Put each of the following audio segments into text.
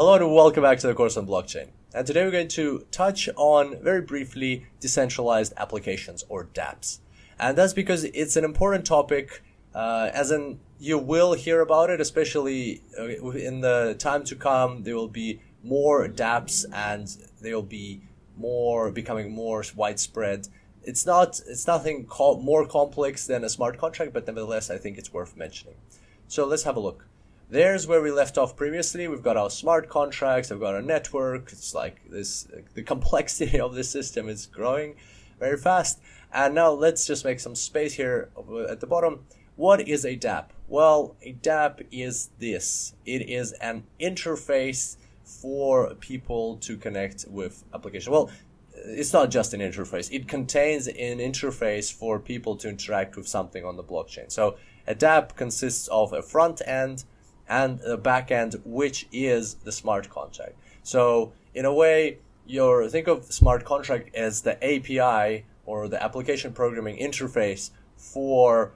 Hello and welcome back to the course on blockchain. And today we're going to touch on, very briefly, decentralized applications, or Dapps. And that's because it's an important topic, as in you will hear about it, especially in the time to come. There will be more Dapps and they will be becoming more widespread. It's nothing more complex than a smart contract, but nevertheless I think it's worth mentioning. So let's have a look. There's where we left off previously. We've got our smart contracts, we've got our network. It's like this, the complexity of the system is growing very fast. And now let's just make some space here at the bottom. What is a Dapp? Well, a Dapp is this. It is an interface for people to connect with applications. Well, it's not just an interface. It contains an interface for people to interact with something on the blockchain. So a Dapp consists of a front end and a back end, which is the smart contract. So in a way, think of smart contract as the API or the application programming interface for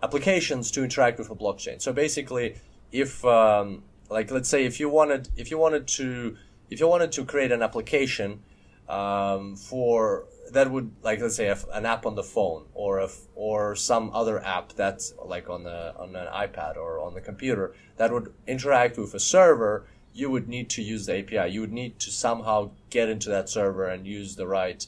applications to interact with a blockchain. So basically, if let's say if you wanted to create an application for that would, like, let's say an app on the phone or some other app that's like on an iPad or on the computer that would interact with a server, you would need to use the API. You would need to somehow get into that server and use the right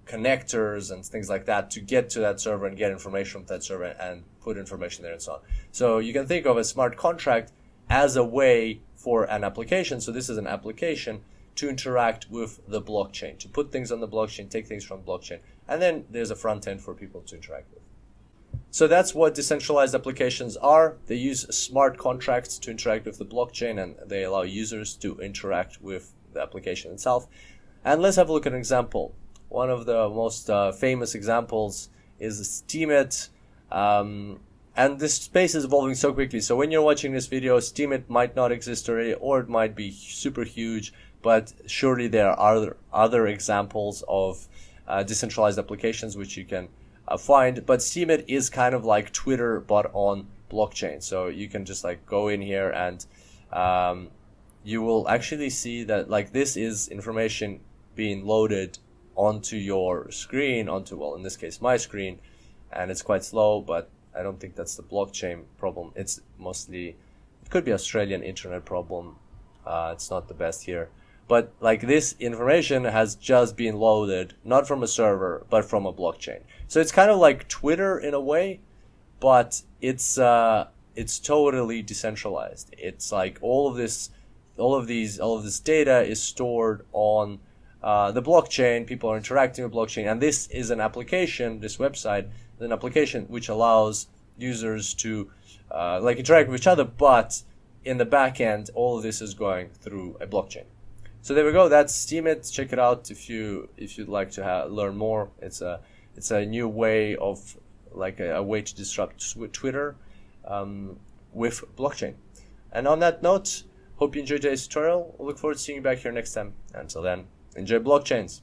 connectors and things like that to get to that server and get information from that server and put information there and so on. So you can think of a smart contract as a way for an application. So this is an application to interact with the blockchain, to put things on the blockchain, take things from blockchain, and then there's a front end for people to interact with. So that's what decentralized applications are. They use smart contracts to interact with the blockchain, and they allow users to interact with the application itself. And let's have a look at an example. One of the most famous examples is Steemit. And this space is evolving so quickly. So when you're watching this video, Steemit might not exist already, or it might be super huge, but surely there are other examples of decentralized applications which you can find. But Steemit is kind of like Twitter, but on blockchain. So you can just like go in here and you will actually see that like this is information being loaded onto your screen, well, in this case, my screen, and it's quite slow, but I don't think that's the blockchain problem. It could be Australian internet problem. It's not the best here. But like this information has just been loaded, not from a server, but from a blockchain. So it's kind of like Twitter in a way, but it's totally decentralized. It's like all of this data is stored on the blockchain. People are interacting with blockchain, and this is an application. This website is an application which allows users to interact with each other, but in the back end, all of this is going through a blockchain. So there we go. That's Steemit. Check it out if you'd like to learn more. It's a new way of a way to disrupt Twitter with blockchain. And on that note, hope you enjoyed today's tutorial. We'll look forward to seeing you back here next time. Until then, enjoy blockchains.